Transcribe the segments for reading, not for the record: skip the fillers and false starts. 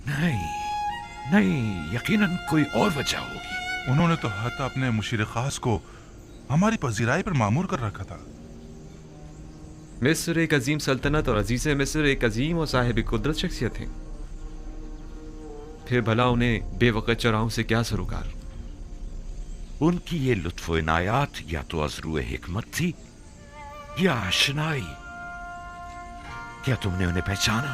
नहीं नहीं, यकीनन कोई और वजह होगी। उन्होंने तो हत्ता अपने मुशीर खास को हमारी पजीराई पर मामूर कर रखा था। मिस्र एक अजीम सल्तनत और अजीज़ मिस्र एक अजीम और साहिब कुदरत शख्सियत थी। फिर भला उन्हें बेवकत चौराहों से क्या सरोकार? उनकी ये लुत्फ इनायात या तो अज़रूए हिकमत थी या आशनाई। क्या तुमने उन्हें पहचाना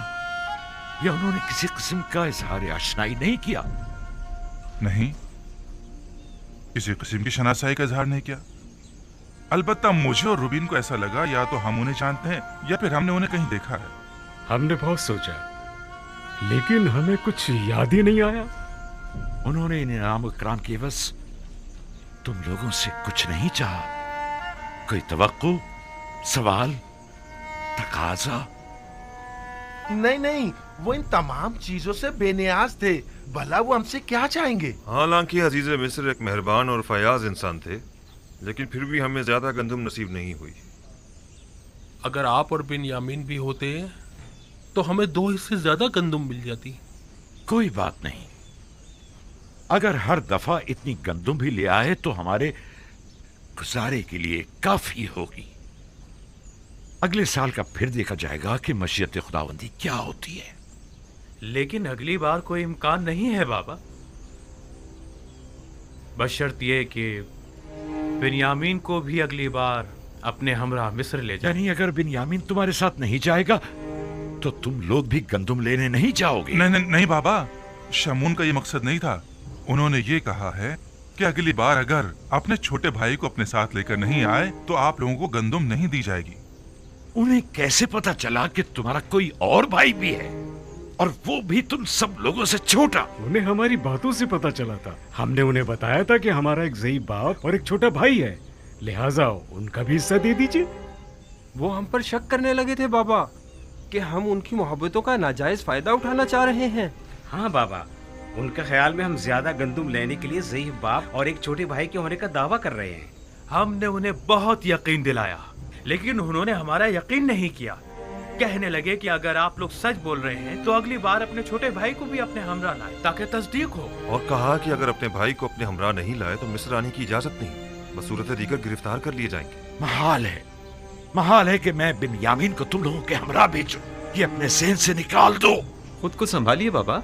या उन्होंने किसी किस्म का इजहार आशनाई नहीं किया? नहीं, किसी किस्म की शनासाई का इजहार नहीं किया। अलबत्ता मुझे और रुबीन को ऐसा लगा या तो हम उन्हें जानते हैं या फिर हमने उन्हें कहीं देखा है। हमने बहुत सोचा, लेकिन हमें कुछ याद ही नहीं आया। उन्होंने इनाम इकराम के एवज तुम लोगों से कुछ नहीं चाहा? कोई तवक्को, सवाल, तकाजा? नहीं नहीं, वो इन तमाम चीजों से बेनियाज थे। भला वो हमसे क्या चाहेंगे? हालांकि अजीज मिस्र एक मेहरबान और फयाज इंसान थे, लेकिन फिर भी हमें ज्यादा गंदुम नसीब नहीं हुई। अगर आप और बिन्यामीन भी होते तो हमें 2 हिस्से ज्यादा गंदुम मिल जाती। कोई बात नहीं, अगर हर दफा इतनी गंदुम भी ले आए तो हमारे गुजारे के लिए काफी होगी। अगले साल का फिर देखा जाएगा कि मशीयत खुदावंदी क्या होती है। लेकिन अगली बार कोई इम्कान नहीं है बाबा, बशर्त ये कि बिन्यामीन को भी अगली बार अपने हमरा मिस्र ले जाए। यानी अगर बिन्यामीन तुम्हारे साथ नहीं जाएगा तो तुम लोग भी गंदुम लेने नहीं जाओगे? नहीं नहीं, नहीं बाबा, शमून का ये मकसद नहीं था। उन्होंने ये कहा है कि अगली बार अगर अपने छोटे भाई को अपने साथ लेकर नहीं आए तो आप लोगों को गंदुम नहीं दी जाएगी। उन्हें कैसे पता चला कि तुम्हारा कोई और भाई भी है, और वो भी तुम सब लोगों से छोटा? उन्हें हमारी बातों से पता चला था। हमने उन्हें बताया था कि हमारा एक ज़ईफ बाप और एक छोटा भाई है, लिहाजा उनका भी हिस्सा दे दीजिए। वो हम पर शक करने लगे थे बाबा कि हम उनकी मोहब्बतों का नाजायज फायदा उठाना चाह रहे हैं। हाँ बाबा, उनके ख्याल में हम ज्यादा गंदुम लेने के लिए ज़ईफ बाप और एक छोटे भाई के होने का दावा कर रहे हैं। हमने उन्हें बहुत यकीन दिलाया, लेकिन उन्होंने हमारा यकीन नहीं किया। कहने लगे कि अगर आप लोग सच बोल रहे हैं तो अगली बार अपने छोटे भाई को भी अपने हमरा लाए ताकि तस्दीक हो। और कहा कि अगर अपने भाई को अपने हमरा नहीं लाए तो मिस्र आने की इजाजत नहीं, बसूरत दीगर गिरफ्तार कर लिए जाएंगे। महाल है कि मैं बिन्यामीन को तुम लोगों के हमरा भेजूं। ये अपने ज़हन से निकाल दो। खुद को संभालिए बाबा।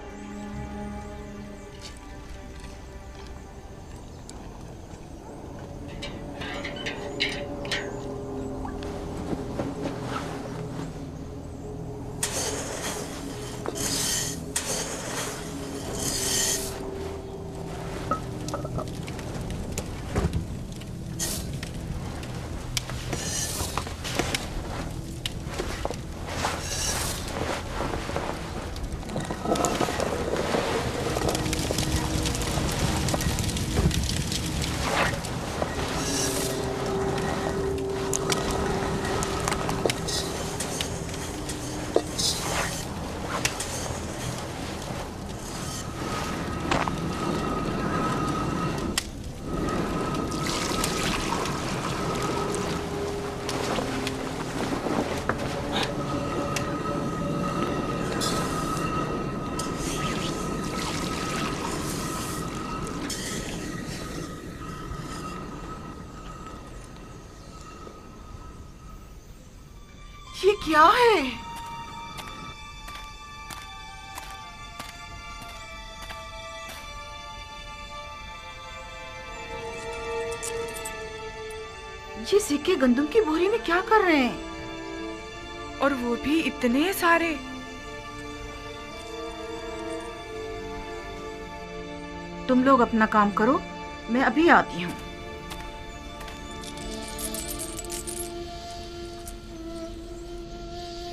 ये क्या है? ये सिक्के गंदम की बोरी में क्या कर रहे हैं? और वो भी इतने सारे। तुम लोग अपना काम करो, मैं अभी आती हूँ।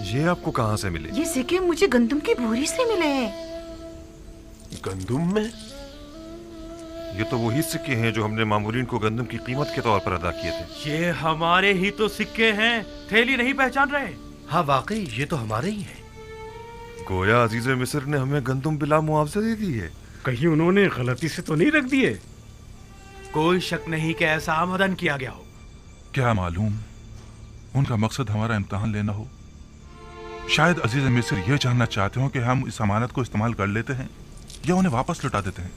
ये आपको कहाँ से मिले? ये सिक्के मुझे गंदम की बोरी से मिले हैं। गंदुम में? ये तो वही सिक्के हैं जो हमने मामूलीन को गंदम की कीमत के तौर पर अदा किए थे। ये हमारे ही तो सिक्के हैं, थैली नहीं पहचान रहे? हाँ वाकई ये तो हमारे ही हैं। गोया अजीज मिस्र ने हमें गंदुम बिला मुआवजा दे दी है। कहीं उन्होंने गलती से तो नहीं रख दिए? कोई शक नहीं कि ऐसा आमदन किया गया हो। क्या मालूम उनका मकसद हमारा इम्तिहान लेना हो। शायद अजीज मिस्र ये जानना चाहते हो कि हम इस अमानत को इस्तेमाल कर लेते हैं या उन्हें वापस लौटा देते हैं।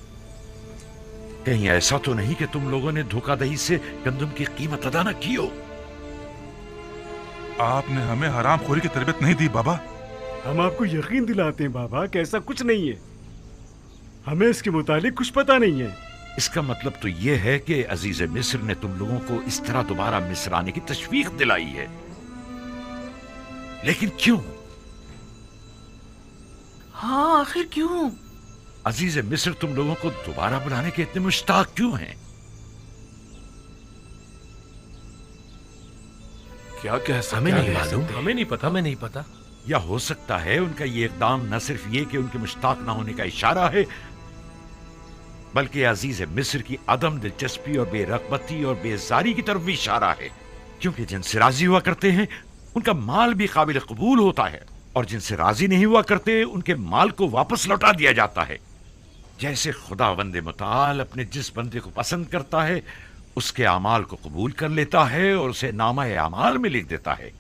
कहीं ऐसा तो नहीं कि तुम लोगों ने धोखाधड़ी से गंदम की कीमत अदा न की हो? आपने हमें हरामखोरी की तरबियत नहीं दी बाबा। हम आपको यकीन दिलाते हैं बाबा कि ऐसा कुछ नहीं है। हमें इसके मुतालिक कुछ पता नहीं है। इसका मतलब तो यह है कि अजीज मिस्र ने तुम लोगों को इस तरह दोबारा मिस्र आने की तशवीक दिलाई है, लेकिन क्यों? हाँ, आखिर क्यों? अजीज मिस्र तुम लोगों को दोबारा बुलाने के इतने मुश्ताक क्यों हैं? क्या कह सकते? हमें नहीं मालूम। हमें नहीं पता। हमें नहीं पता। या हो सकता है उनका ये इकदाम न सिर्फ ये कि उनके मुश्ताक ना होने का इशारा है, बल्कि अजीज मिस्र की अदम दिलचस्पी और बेरगबती और बेजारी की तरफ भी इशारा है, क्योंकि जिनसे राजी हुआ करते हैं उनका माल भी काबिल कबूल होता है, और जिनसे राजी नहीं हुआ करते उनके माल को वापस लौटा दिया जाता है। जैसे खुदावंद मुताल अपने जिस बंदे को पसंद करता है उसके अमाल को कबूल कर लेता है और उसे नामा अमाल में लिख देता है,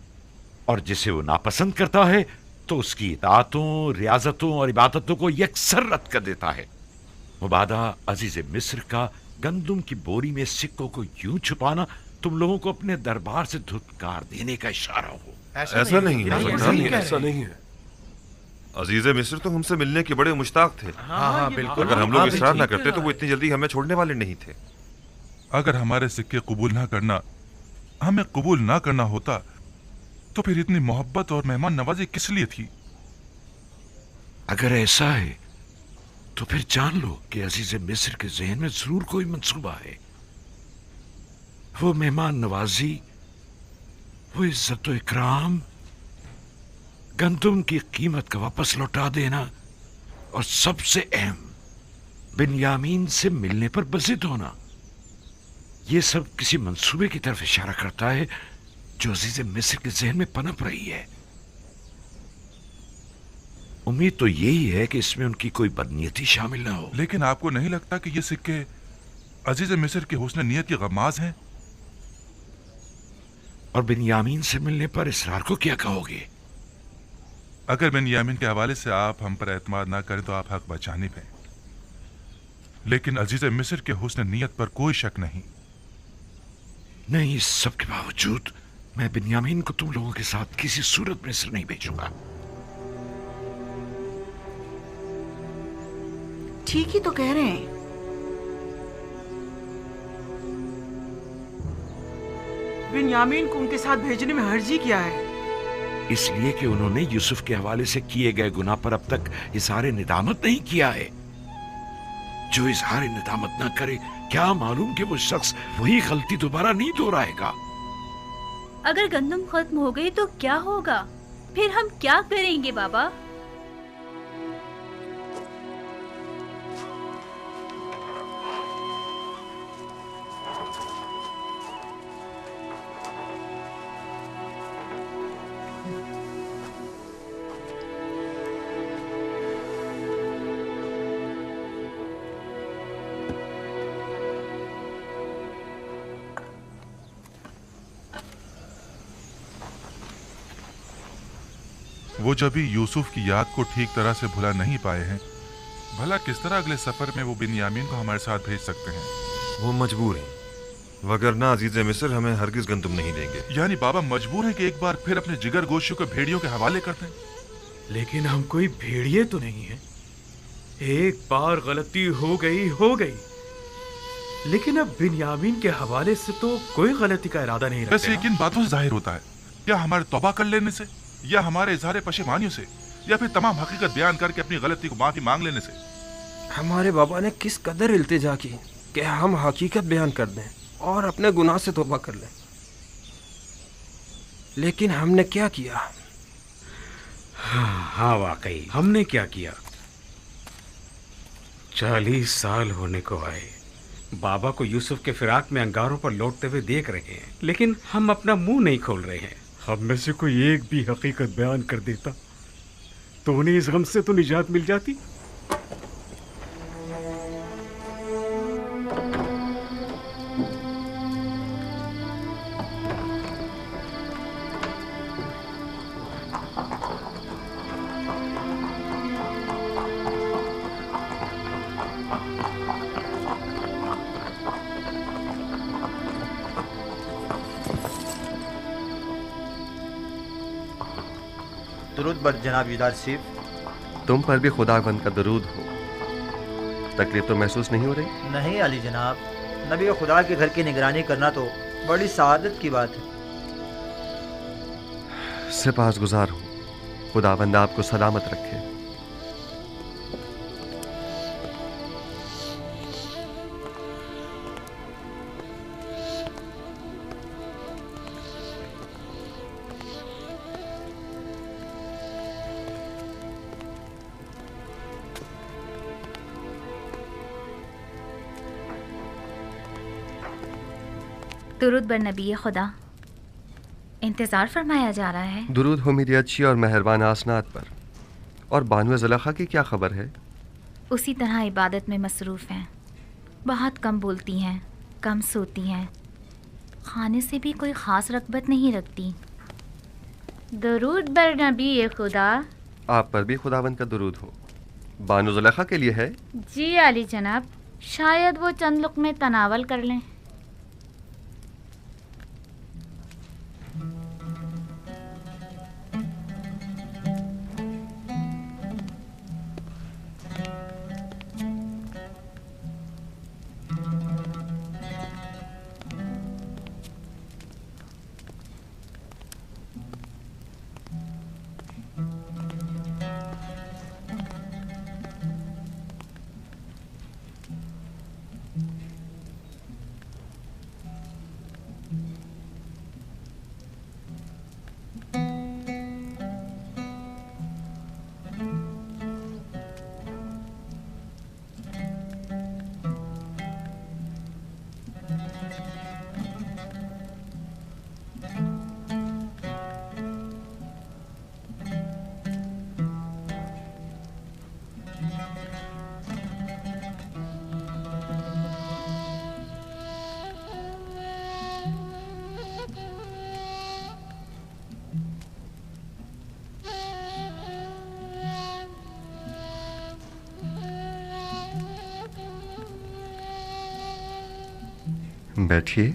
और जिसे वो नापसंद करता है तो उसकी इताअतों, रियाजतों और इबादतों को यकसर रद्द कर देता है। मुबादा अजीज मिस्र का गंदुम की बोरी में सिक्कों को यूं छुपाना तुम लोगों को अपने दरबार से धुतकार देने का इशारा हो। ऐसा नहीं है। ऐसा नहीं है। अजीज मिस्र तो हमसे मिलने के बड़े मुश्ताक थे। हाँ, बिल्कुल। अगर हम लोग इसरार ना करते तो वो इतनी जल्दी हमें छोड़ने वाले नहीं थे। अगर हमारे सिक्के कबूल ना करना हमें कबूल ना करना होता तो फिर इतनी मोहब्बत और मेहमान नवाजी किस लिए थी? अगर ऐसा है तो फिर जान लो कि अजीज मिस्र के जहन में जरूर कोई मंसूबा है। वो मेहमान नवाजी, वो इज्जत व इकराम, गंदुम की कीमत का वापस लौटा देना, और सबसे अहम बिन्यामीन से मिलने पर बज़िद होना, ये सब किसी मंसूबे की तरफ इशारा करता है जो अजीज मिस्र के जहन में पनप रही है। उम्मीद तो यही है कि इसमें उनकी कोई बदनीयती शामिल ना हो। लेकिन आपको नहीं लगता कि ये सिक्के अजीज मिस्र के हुस्न नीयत की गमाज हैं? और बिन्यामीन से मिलने पर इसरार को क्या कहोगे? अगर बिन्यामीन के हवाले से आप हम पर एतमाद ना करें तो आप हक बचानिब हैं, लेकिन अजीज मिस्र के हुस्न नीयत पर कोई शक नहीं। नहीं, इस सब के बावजूद मैं बिन्यामीन को तुम लोगों के साथ किसी सूरत में मिस्र नहीं भेजूंगा। ठीक ही तो कह रहे हैं। बिन्यामीन को उनके साथ भेजने में हर्जी क्या है? इसलिए कि उन्होंने यूसुफ के हवाले से किए गए गुनाह पर अब तक इज़हार निदामत नहीं किया है। जो इज़हार निदामत ना करे, क्या मालूम कि वो शख्स वही गलती दोबारा नहीं दोहराएगा। अगर गंदम खत्म हो गई तो क्या होगा? फिर हम क्या करेंगे बाबा? वो जब भी यूसुफ की याद को ठीक तरह से भुला नहीं पाए हैं, भला किस तरह अगले सफर में वो बिन्यामीन को हमारे साथ भेज सकते हैं? वो मजबूर हैं, वगरना अजीज मिस्र हमें हरगिज गंदुम नहीं देंगे। यानी बाबा मजबूर है कि एक बार फिर अपने जिगर गोशियों को भेड़ियों के हवाले कर दें? लेकिन हम कोई भेड़िए तो नहीं है। एक बार गलती हो गई, लेकिन अब बिन्यामीन के हवाले से तो कोई गलती का इरादा नहीं रखते। वैसे किन बातों से जाहिर होता है? क्या हमारे तौबा कर लेने से, या हमारे इजहार पशेमानियों से, या फिर तमाम हकीकत बयान करके अपनी गलती को माफी मांग लेने से? हमारे बाबा ने किस कदर इल्तिजा की कि हम हकीकत बयान कर दें और अपने गुनाह से तौबा कर लें, लेकिन हमने क्या किया? हाँ वाकई हमने क्या किया? 40 साल होने को आए, बाबा को यूसुफ के फिराक में अंगारों पर लौटते हुए देख रहे हैं, लेकिन हम अपना मुंह नहीं खोल रहे हैं। हम में से कोई एक भी हकीकत बयान कर देता तो उन्हें इस गम से तो निजात मिल जाती। दुरूद बर जनाब यूदारसिफ। तुम पर भी खुदावंद का दरूद हो। तकलीफ तो महसूस नहीं हो रही? नहीं अली जनाब, नबी खुदा के घर की निगरानी करना तो बड़ी सआदत की बात है। सिपासगुजार हूँ, खुदावंद आपको सलामत रखे। दुरूद बर नबी खुदा, इंतज़ार फरमाया जा रहा है। दुरूद हो मेरी अच्छी और मेहरबान आसनात पर। और बानुए ज़ुलेखा की क्या खबर है? उसी तरह इबादत में मसरूफ़ हैं। बहुत कम बोलती हैं, कम सोती हैं, खाने से भी कोई ख़ास रग़बत नहीं रखती। दुरूद बर नबी खुदा। आप पर भी खुदावंद का दुरूद हो। बानु ज़ुलेखा के लिए है? जी आली जनाब, शायद वो चंद लुक़मे तनावल कर लें। बैठिए।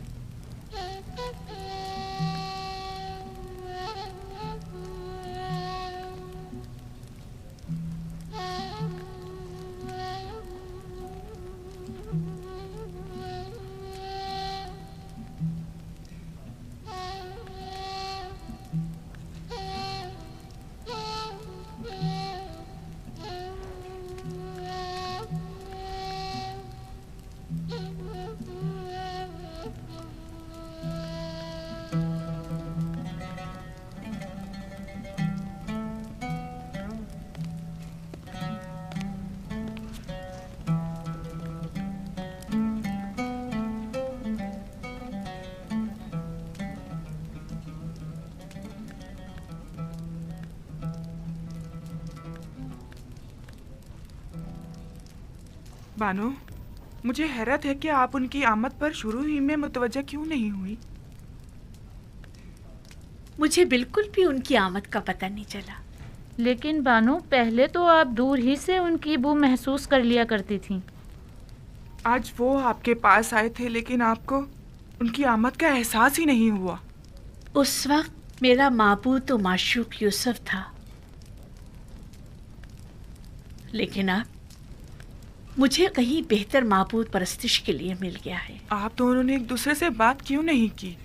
बानो, मुझे हैरत है कि आप उनकी आमद पर शुरू ही में मुतवज्जा क्यों नहीं हुई। मुझे बिल्कुल भी उनकी आमद का पता नहीं चला। लेकिन बानो, पहले तो आप दूर ही से उनकी बू महसूस कर लिया करती थीं। आज वो आपके पास आए थे, लेकिन आपको उनकी आमद का एहसास ही नहीं हुआ। उस वक्त मेरा माबूद तो माशूक यूसुफ था, लेकिन अब मुझे कहीं बेहतर माबूद परस्तिश के लिए मिल गया है। आप दोनों ने एक दूसरे से बात क्यों नहीं की?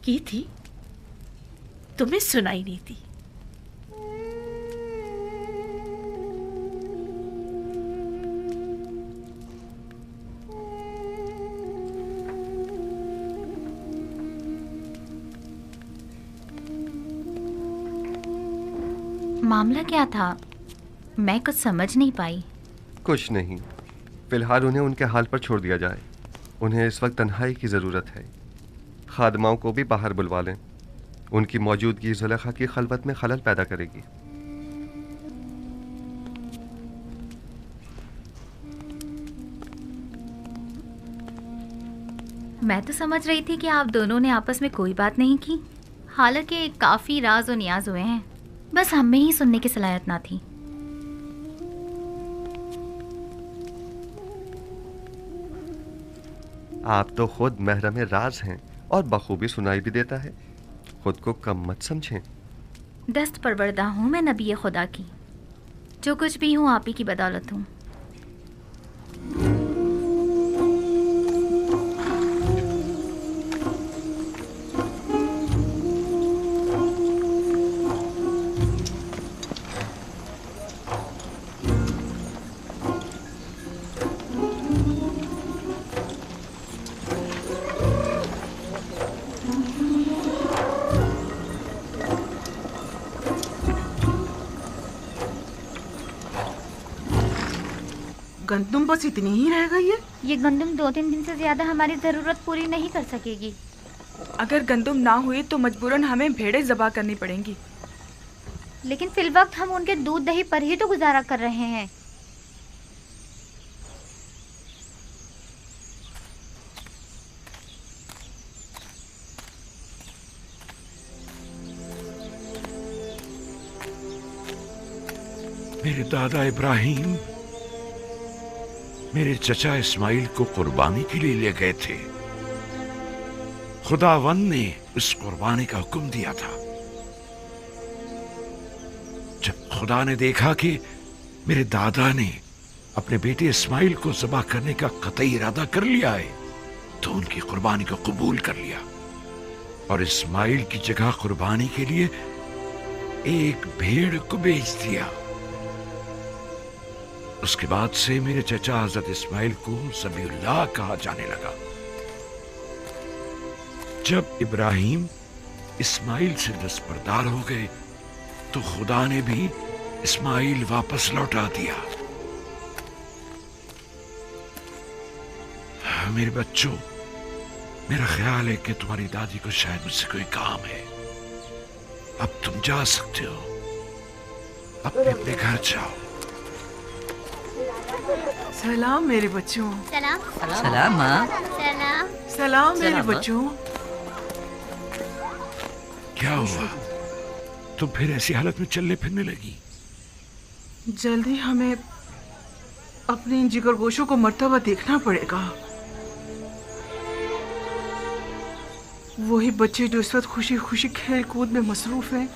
की थी, तुम्हें सुनाई नहीं थी। मामला क्या था? मैं कुछ समझ नहीं पाई। कुछ नहीं, फिलहाल उन्हें उनके हाल पर छोड़ दिया जाए। उन्हें इस वक्त तन्हाई की ज़रूरत है। खादमाओं को भी बाहर बुलवा लें। उनकी मौजूदगी ज़ुलेखा की खलवत में खलल पैदा करेगी। मैं तो समझ रही थी कि आप दोनों ने आपस में कोई बात नहीं की। हालांकि काफ़ी राज और नियाज हुए हैं, बस हमें ही सुनने की सलाहियत ना थी। आप तो खुद महरम राज हैं और बखूबी सुनाई भी देता है। खुद को कम मत समझें। दस्त परवरदा हूँ मैं नबी खुदा की। जो कुछ भी हूँ आप ही की बदौलत हूँ। गंदुम बस इतनी ही रह गई है। ये गंदुम 2-3 दिन से ज्यादा हमारी जरूरत पूरी नहीं कर सकेगी। अगर गंदुम ना हुई तो मजबूरन हमें भेड़ें ज़बा करनी पड़ेंगी। लेकिन फिलवक्त हम उनके दूध दही पर ही तो गुजारा कर रहे हैं। मेरे दादा इब्राहिम मेरे चचा इस्माइल को कुर्बानी के लिए ले गए थे। खुदावंद ने इस कुर्बानी का हुक्म दिया था। जब खुदा ने देखा कि मेरे दादा ने अपने बेटे इस्माइल को ज़बह करने का कतई इरादा कर लिया है, तो उनकी कुर्बानी को कबूल कर लिया और इस्माइल की जगह कुर्बानी के लिए एक भेड़ को बेच दिया। उसके बाद से मेरे चचा हजरत इस्माइल को ज़बीहुल्लाह कहा जाने लगा। जब इब्राहिम इस्माइल से दस्तबरदार हो गए तो खुदा ने भी इस्माइल वापस लौटा दिया। मेरे बच्चों, मेरा ख्याल है कि तुम्हारी दादी को शायद मुझसे कोई काम है। अब तुम जा सकते हो, अपने अपने घर जाओ। सलाम मेरे बच्चों। सलाम। सलाम माँ। सलाम। सलाम मेरे सलाम, माँ। बच्चों। क्या हुआ? तुम फिर ऐसी हालत में चलने फिरने लगी? जल्दी हमें अपने इन जिगरगोशों को मर्तबा देखना पड़ेगा। वही बच्चे जो इस वक्त खुशी खुशी खेल कूद में मसरूफ हैं,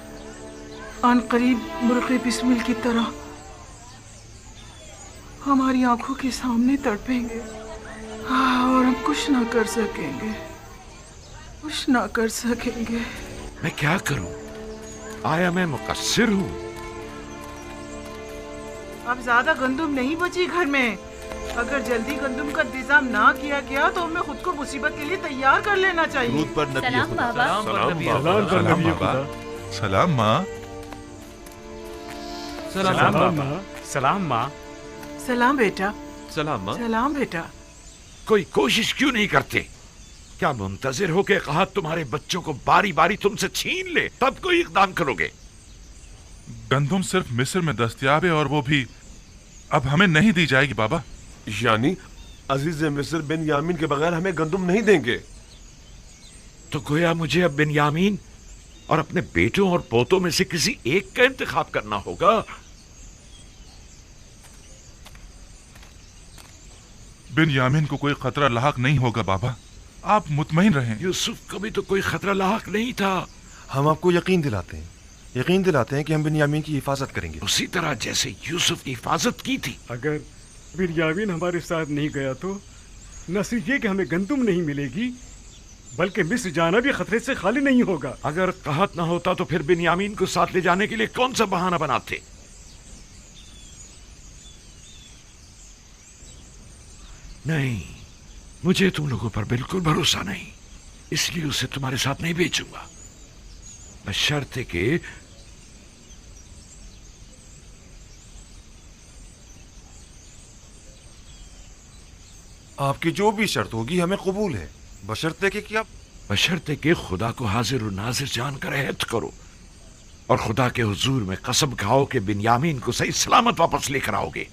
आन करीब मुल्क बिस्मिल की तरह हमारी आंखों के सामने तड़पेंगे। और हम कुछ ना कर सकेंगे, कुछ ना कर सकेंगे। मैं क्या करूं? आया मैं मुकस्सिर हूं? अब ज्यादा गंदुम नहीं बची घर में। अगर जल्दी गंदुम का इंतजाम ना किया गया तो हमें खुद को मुसीबत के लिए तैयार कर लेना चाहिए। सलाम बाबा। सलाम बाबा। सलाम माँ। सलाम माँ। सलाम माँ। सलाम बेटा। सलाम माँ। सलाम बेटा। कोई कोशिश क्यों नहीं करते? क्या मुंतजिर हो के कहा तुम्हारे बच्चों को बारी बारी तुमसे छीन ले तब कोई इकदाम करोगे? गंदुम सिर्फ मिस्र में दस्तयाब है और वो भी अब हमें नहीं दी जाएगी बाबा। यानी अजीज मिस्र बिन्यामीन के बगैर हमें गंदुम नहीं देंगे? तो गोया मुझे अब बिन्यामीन और अपने बेटों और पोतों में से किसी एक का इंतखाब करना होगा। बिन्यामीन को कोई खतरा लाहक नहीं होगा बाबा, आप मुतमईन रहें। यूसुफ को भी तो कोई खतरा लाहक नहीं था। हम आपको यकीन दिलाते हैं कि हम बिन्यामीन की हिफाजत करेंगे, उसी तरह जैसे यूसुफ की हिफाजत की थी। अगर बिन्यामीन हमारे साथ नहीं गया तो न सिर्फ ये कि हमें गंदुम नहीं मिलेगी, बल्कि मिस्र जाना भी खतरे से खाली नहीं होगा। अगर कहत ना होता तो फिर बिन्यामीन को साथ ले जाने के लिए कौन सा बहाना बनाते? नहीं, मुझे तुम लोगों पर बिल्कुल भरोसा नहीं, इसलिए उसे तुम्हारे साथ नहीं भेजूंगा, बशर्ते कि आपकी जो भी शर्त होगी हमें कबूल है, बशर्ते कि क्या? बशर्ते कि खुदा को हाजिर और नाजिर जानकर अहद करो और खुदा के हुजूर में कसम खाओ कि बिन्यामीन को सही सलामत वापस लेकर आओगे।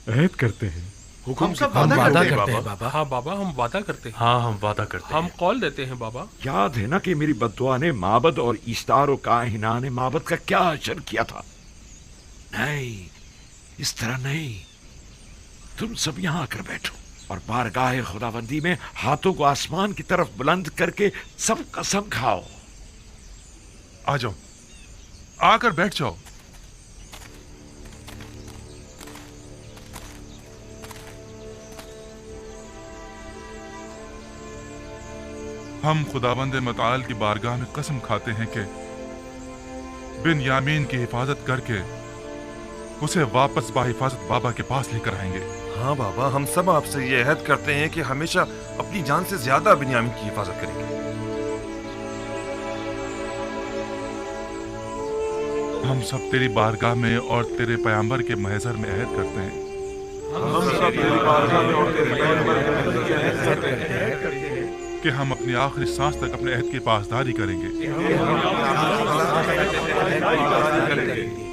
अहद करते हैं। हुकुम से हम वादा करते हैं बाबा। हाँ बाबा, हम वादा करते हैं। हाँ हम वादा करते हैं। हम कॉल देते हैं बाबा। याद है ना कि मेरी बद्दुआ ने माबद और ईस्तार और काहिना ने माबद का क्या असर किया था? नहीं, इस तरह नहीं। तुम सब यहां आकर बैठो और बारगाह खुदाबंदी में हाथों को आसमान की तरफ बुलंद करके सब कसम खाओ आ जाओ, आकर बैठ जाओ। हम खुदाबंद मताल की बारगाह में कसम खाते हैं कि बिन यामीन की हिफाजत करके उसे वापस बाहिफाजत बाबा के पास लेकर आएंगे। हाँ बाबा, हम सब आपसे ये अहद करते हैं कि हमेशा अपनी जान से ज्यादा बिन्यामीन की हिफाजत करेंगे। हम सब तेरी बारगाह में और तेरे पैगंबर के महज़र में अहद करते हैं कि हम अपनी आखिरी सांस तक अपने अहद की पासदारी करेंगे,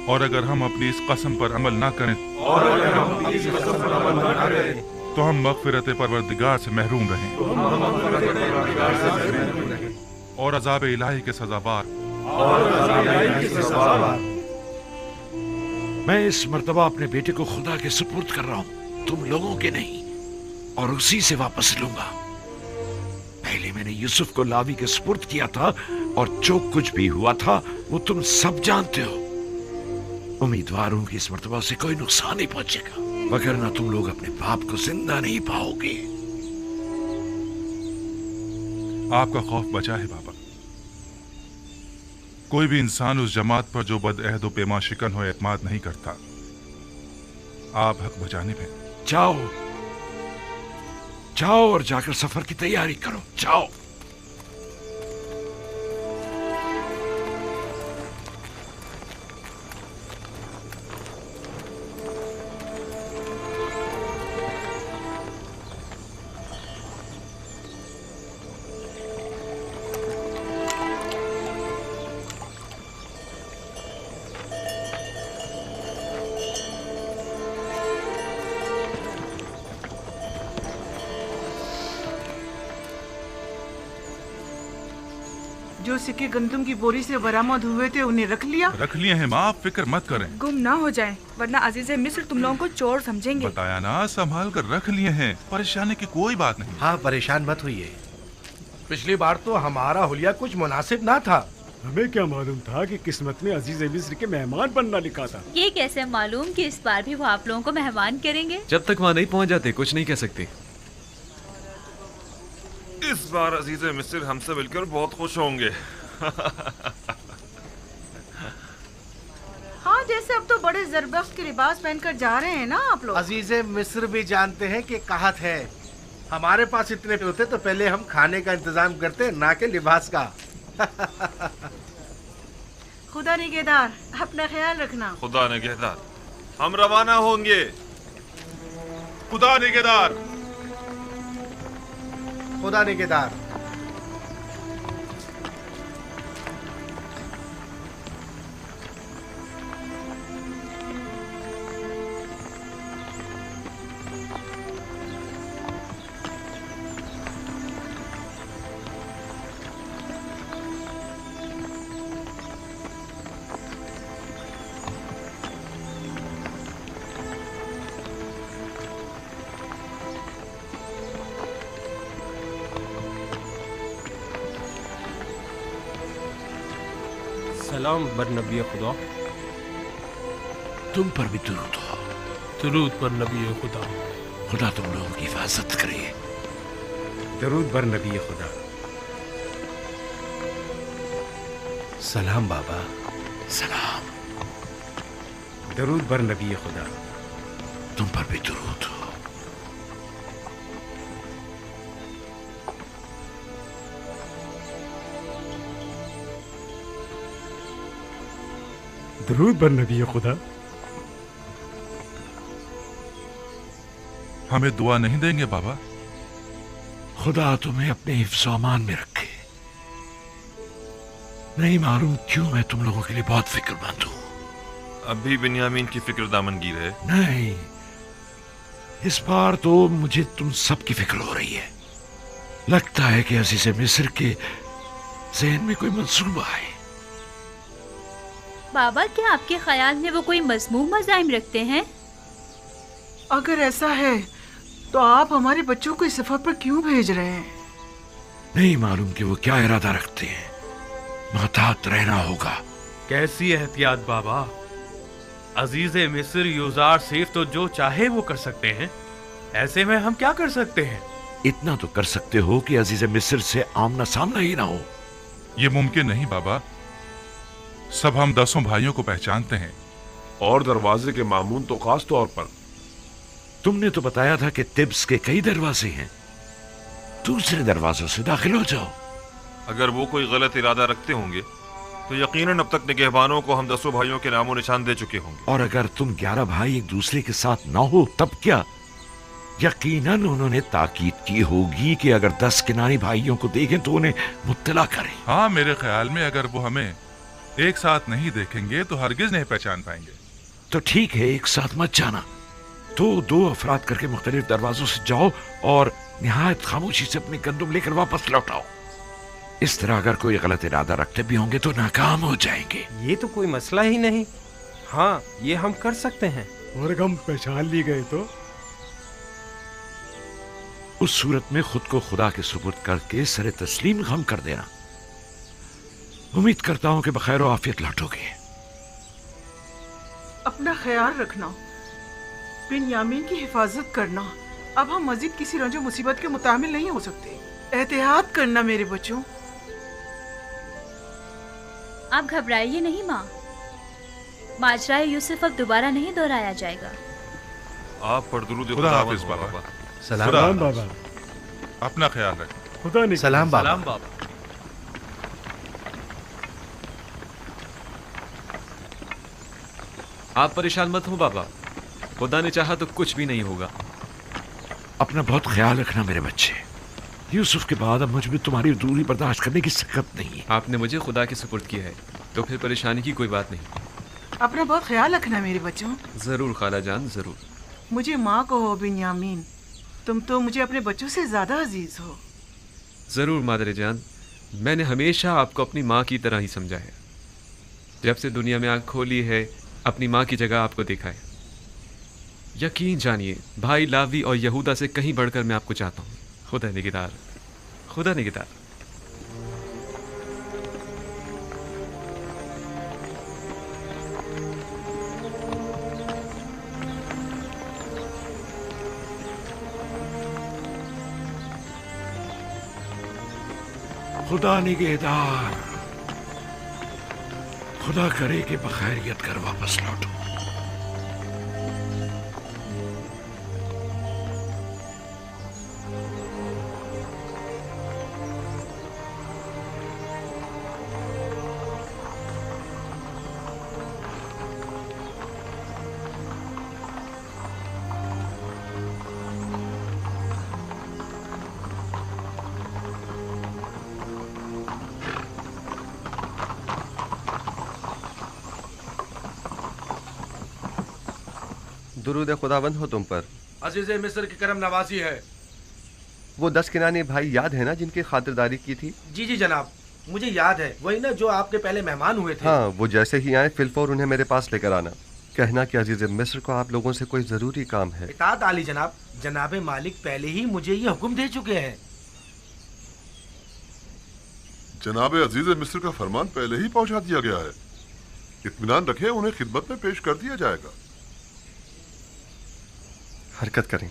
और अगर हम अपनी इस कसम पर अमल ना करें तो हम मग़फ़िरत परवरदिगार से महरूम रहें और अज़ाब इलाही के सज़ावार। मैं इस मर्तबा अपने बेटे को खुदा के सुपुर्द कर रहा हूं, तुम लोगों के नहीं, और उसी से वापस लूंगा। पहले मैंने यूसुफ को लावी के सुपुर्द किया था, और जो कुछ भी हुआ था वो तुम सब जानते हो। उम्मीदवार हूं कि इस मर्तबा से कोई नुकसान नहीं पहुंचेगा, वगरना तुम लोग अपने बाप को जिंदा नहीं पाओगे। आपका खौफ बचा है बाबा। कोई भी इंसान उस जमात पर जो बदअहद व पेमा शिकन हो एतमाद नहीं करता। आप हक बचाने में। जाओ जाओ और जाकर सफर की तैयारी करो, जाओ। जो सिक्के गंदम की बोरी से बरामद हुए थे उन्हें रख लिया? रख लिए हैं माँ, आप फिक्र मत करें। गुम ना हो जाए, वरना अजीज मिस्र तुम लोगों को चोर समझेंगे। बताया ना, संभाल कर रख लिए हैं, परेशानी की कोई बात नहीं। हाँ, परेशान मत होइए। पिछली बार तो हमारा हुलिया कुछ मुनासिब ना था। हमें क्या मालूम था कि किस्मत में अजीज मिस्र के मेहमान बनना लिखा था। ये कैसे मालूम कि इस बार भी वो आप लोगों को मेहमान करेंगे? जब तक वहाँ नहीं पहुँच जाते कुछ नहीं कह सकते। इस बार अजीज मिस्र हमसे मिलकर बहुत खुश होंगे। हाँ, जैसे अब तो बड़े जरबख्त के लिबास पहनकर जा रहे हैं ना आप लोग। अजीजे मिस्र भी जानते हैं कि कहत है, हमारे पास इतने होते तो पहले हम खाने का इंतजाम करते, ना के लिबास का। खुदा निगहदार, अपना ख्याल रखना। खुदा निगहदार, हम रवाना होंगे। खुदा निगहदार, खुदा निगहदार। सलाम बर नबी खुदा। तुम पर भी दुरूद हो। दुरूद पर नबी खुदा। खुदा तुम लोगों की हिफाजत करे। दुरूद बर नबी खुदा। सलाम बाबा। सलाम। दुरूद बर नबी खुदा। तुम पर भी दुरूद हो। दुरूद बर नबी खुदा। हमें दुआ नहीं देंगे बाबा? खुदा तुम्हें अपने हिफ्ज़ अमान में रखे। नहीं मालूम क्यों मैं तुम लोगों के लिए बहुत फिक्रमंद हूं। अभी बिन्यामीन की फिक्र दामनगीर है? नहीं, इस बार तो मुझे तुम सब की फिक्र हो रही है। लगता है कि अजीज़े मिस्र के ज़हन में कोई मंसूबा है। बाबा, क्या आपके ख्याल में वो कोई मज़मूम मज़ाहिम रखते हैं? अगर ऐसा है तो आप हमारे बच्चों को इस सफर पर क्यों भेज रहे हैं? नहीं मालूम कि वो क्या इरादा रखते हैं, मोहतात रहना होगा। कैसी एहतियात बाबा? अजीज मिस्र यूजार सेफ तो जो चाहे वो कर सकते हैं, ऐसे में हम क्या कर सकते हैं? इतना तो कर सकते हो कि अजीज मिस्र से आमना सामना ही ना हो। ये मुमकिन नहीं बाबा, सब हम 10 भाइयों को पहचानते हैं। और दरवाजे के मामून तो खास तौर पर। तुमने तो बताया था कि तिब्स के कई दरवाजे हैं, दूसरे दरवाजों से दाखिल हो जाओ। अगर वो कोई गलत इरादा रखते होंगे तो यकीनन अब तक निगहबानों को हम 10 भाइयों के नामो निशान दे चुके होंगे। और अगर तुम 11 भाई एक दूसरे के साथ ना हो तब क्या? यकीनन उन्होंने ताकीद की होगी कि अगर 10 किनारी भाइयों को देखें तो उन्हें मुत्तला करें। हाँ, मेरे ख्याल में अगर वो हमें एक साथ नहीं देखेंगे तो हरगिज नहीं पहचान पाएंगे। तो ठीक है, एक साथ मत जाना। तो 2 अफराद करके मुख्तलिफ दरवाजों से जाओ और निहायत खामोशी से अपने गंदुम लेकर वापस लौटाओ। इस तरह अगर कोई गलत इरादा रखते भी होंगे तो नाकाम हो जाएंगे। ये तो कोई मसला ही नहीं। हाँ, ये हम कर सकते हैं। और अगर हम पहचान ली गए तो? उस सूरत में खुद को खुदा के सुपुर्द करके सरे तस्लीम गम कर देना। उम्मीद करता हूं कि बखैर और आफियत लौटोगे। अपना ख्याल रखना, बिन्यामीन की हिफाजत करना। अब हम मजीद किसी रंजो मुसीबत के मुतामिल नहीं हो सकते। एहतियात करना मेरे बच्चों। आप घबराइए नहीं माँ, माजराए यूसुफ अब दोबारा नहीं दोहराया जाएगा। आप पर दुरूद खुदा हाफिज बाबा। सलाम बाबा। अपना ख्याल रखें। खुदा ने सलाम बाबा। सलाम बाबा। आप परेशान मत हो बाबा, खुदा ने चाहा तो कुछ भी नहीं होगा। अपना बहुत ख्याल रखना मेरे बच्चे। यूसुफ के बाद अब मुझ में तुम्हारी दूरी बर्दाश्त करने की सकत नहीं है। आपने मुझे खुदा के सुपुर्द किया है तो फिर परेशानी की कोई बात नहीं। अपना बहुत ख्याल रखना मेरे बच्चों। जरूर खाला जान, जरूर। मुझे माँ कहो बिन्यामीन, तुम तो मुझे अपने बच्चों से ज्यादा अजीज हो। जरूर मादरे जान, मैंने हमेशा आपको अपनी माँ की तरह ही समझा है। जब से दुनिया में आँख खोली है, अपनी माँ की जगह आपको देखा है। यकीन जानिए, भाई लावी और यहूदा से कहीं बढ़कर मैं आपको चाहता हूँ। खुदा निगहदार, खुदा निगहदार। खुदा निगहदार, खुदा करे कि बखैरियत कर वापस लौटो। दुरूद खुदावंद हो तुम पर। अजीज मिस्र की करम नवाजी है। वो 10 किनानी भाई याद है ना जिनकी खातिरदारी की थी? जी जी जनाब, मुझे याद है। वही ना जो आपके पहले मेहमान हुए थे। हाँ, वो जैसे ही आए फिलफौर उन्हें मेरे पास लेकर आना। कहना कि अजीज मिस्र को आप लोगों से कोई जरूरी काम है। इताअत आली जनाब। जनाबे मालिक पहले ही मुझे ये हुक्म दे चुके हैं। जनाबे अजीज मिस्र का फरमान पहले ही पहुंचा दिया गया है। इत्मीनान रखें, उन्हें खिदमत में पेश कर दिया जाएगा। हरकत करें।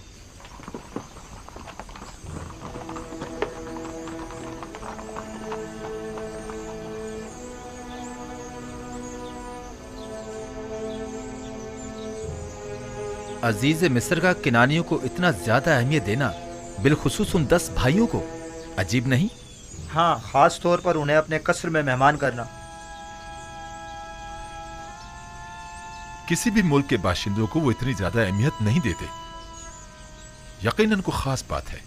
अजीज मिस्र का किनानियों को इतना ज्यादा अहमियत देना, बिलखुसूस उन 10 भाइयों को, अजीब नहीं? हाँ, खास तौर पर उन्हें अपने कस्र में मेहमान करना। किसी भी मुल्क के बाशिंदों को वो इतनी ज्यादा अहमियत नहीं देते। यकीनन को खास बात है।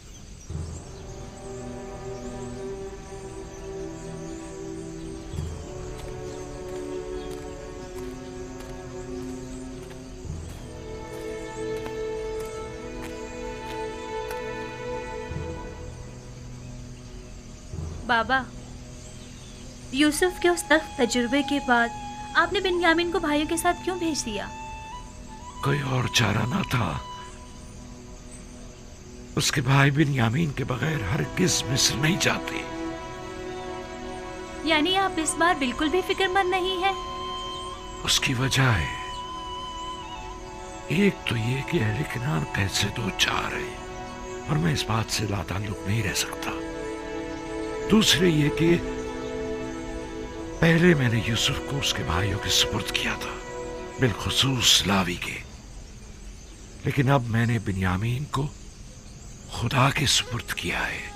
बाबा, यूसुफ के उस तख्त तजुर्बे के बाद आपने बिन्यामीन को भाइयों के साथ क्यों भेज दिया? कोई और चारा ना था। उसके भाई बिन्यामीन के बगैर हरगिज़ मिस्र नहीं जाते। यानी आप इस बार बिल्कुल भी फिक्रमंद नहीं है? उसकी वजह है, एक तो ये कि अहले किनान पैसे दो चार है और मैं इस बात से लाताल्लुक नहीं रह सकता। दूसरे ये कि पहले मैंने यूसुफ को उसके भाइयों के सुपुर्द किया था, बिलखुसूस लावी के, लेकिन अब मैंने बिन्यामीन को खुदा के सुपुर्द किया है।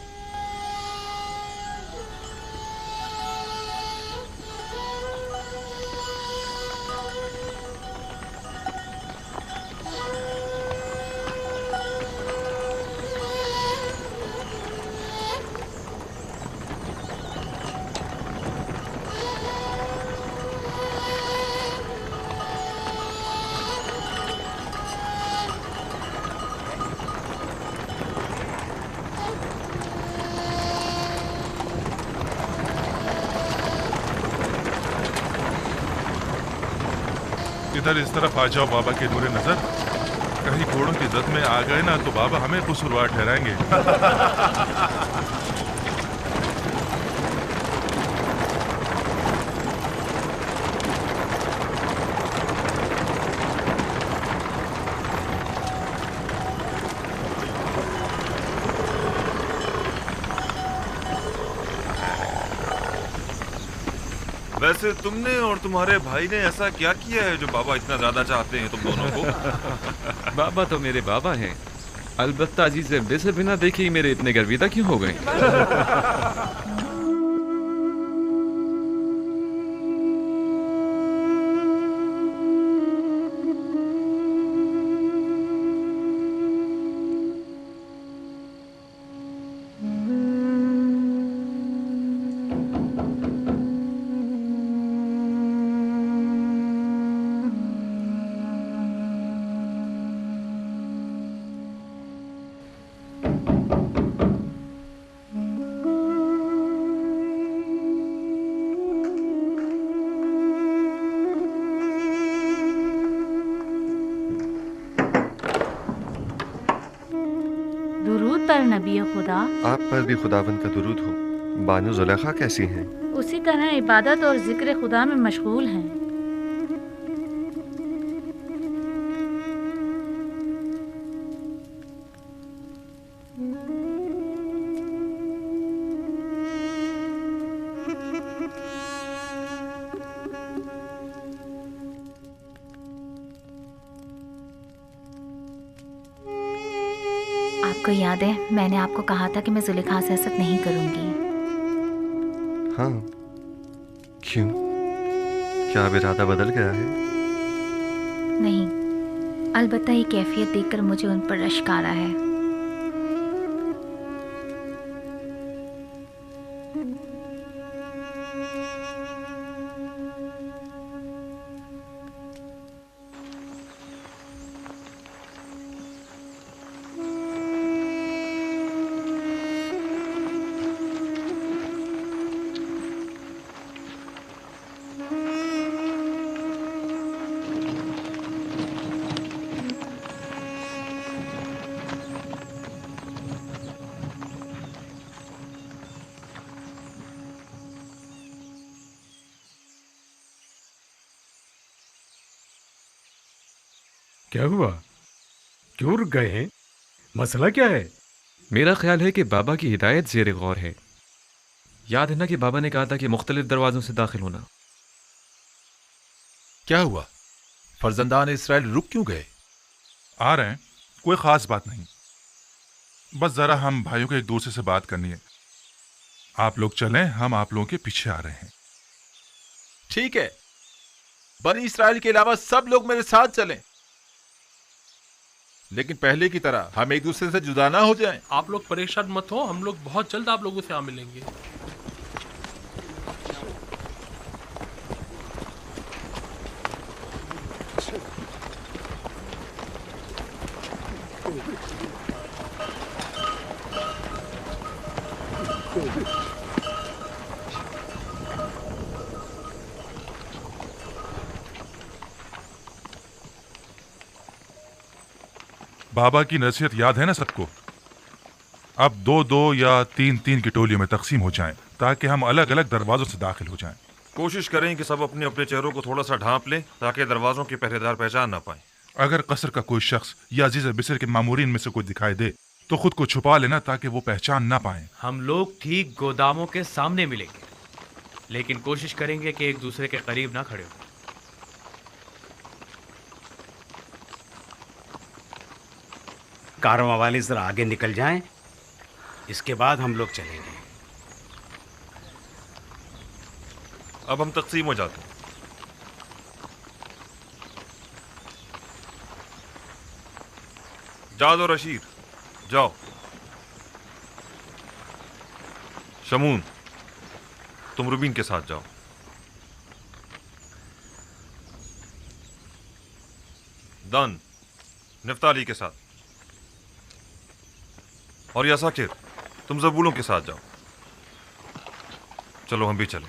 इधर इस तरफ आ जाओ बाबा के नूरे नजर। कहीं घोड़ों की जद में आ गए ना तो बाबा हमें कसूरवार ठहराएंगे। वैसे तुमने और तुम्हारे भाई ने ऐसा क्या किया है जो बाबा इतना ज्यादा चाहते हैं तुम दोनों को? बाबा तो मेरे बाबा हैं, अलबत्ता अजीज मिस्र बिना देखे ही मेरे इतने गर्विदा क्यों हो गए? नबी खुदा, आप पर भी खुदावंद का दुरूद हो। बानो जुलेखा कैसी हैं? उसी तरह इबादत और जिक्र खुदा में मशगूल हैं। आपको याद है मैंने आपको कहा था कि मैं जुलेखा से हसद नहीं करूंगी। हाँ, क्यों? क्या अब इरादा बदल गया है? नहीं, अलबत्ता ये कैफियत देखकर मुझे उन पर रश्क आ रहा है। क्या हुआ? क्यों रुक गए हैं? मसला क्या है? मेरा ख्याल है कि बाबा की हिदायत ज़ेर गौर है। याद है ना कि बाबा ने कहा था कि मुख्तलिफ दरवाजों से दाखिल होना। क्या हुआ? फर्जंदान इसराइल रुक क्यों गए? आ रहे हैं, कोई खास बात नहीं, बस जरा हम भाइयों को एक दूसरे से बात करनी है। आप लोग चलें, हम आप लोगों के पीछे आ रहे हैं। ठीक है, बनी इसराइल के अलावा सब लोग मेरे साथ चलें, लेकिन पहले की तरह हम एक दूसरे से जुदा ना हो जाएं। आप लोग परेशान मत हो, हम लोग बहुत जल्द आप लोगों से आ मिलेंगे। बाबा की नसीहत याद है ना सबको? अब 2-2 या 3-3 की टोलियों में तकसीम हो जाएं ताकि हम अलग अलग दरवाजों से दाखिल हो जाएं। कोशिश करें कि सब अपने अपने चेहरों को थोड़ा सा ढांप लें ताकि दरवाजों के पहरेदार पहचान ना पाए। अगर कसर का कोई शख्स या अजीज मिस्र के मामूरीन में से कोई दिखाई दे तो खुद को छुपा लेना ताकि वो पहचान ना पाए। हम लोग ठीक गोदामों के सामने मिलेंगे, लेकिन कोशिश करेंगे कि एक दूसरे के करीब ना खड़े हो। कारवां वाले जरा आगे निकल जाएं, इसके बाद हम लोग चलेंगे। अब हम तकसीम हो जाते हैं। जाद और रशीद जाओ। शमून तुम रुबीन के साथ जाओ। दान निफ्ताली के साथ, और यासाकिर तुम जबूलों के साथ जाओ। चलो हम भी चलें।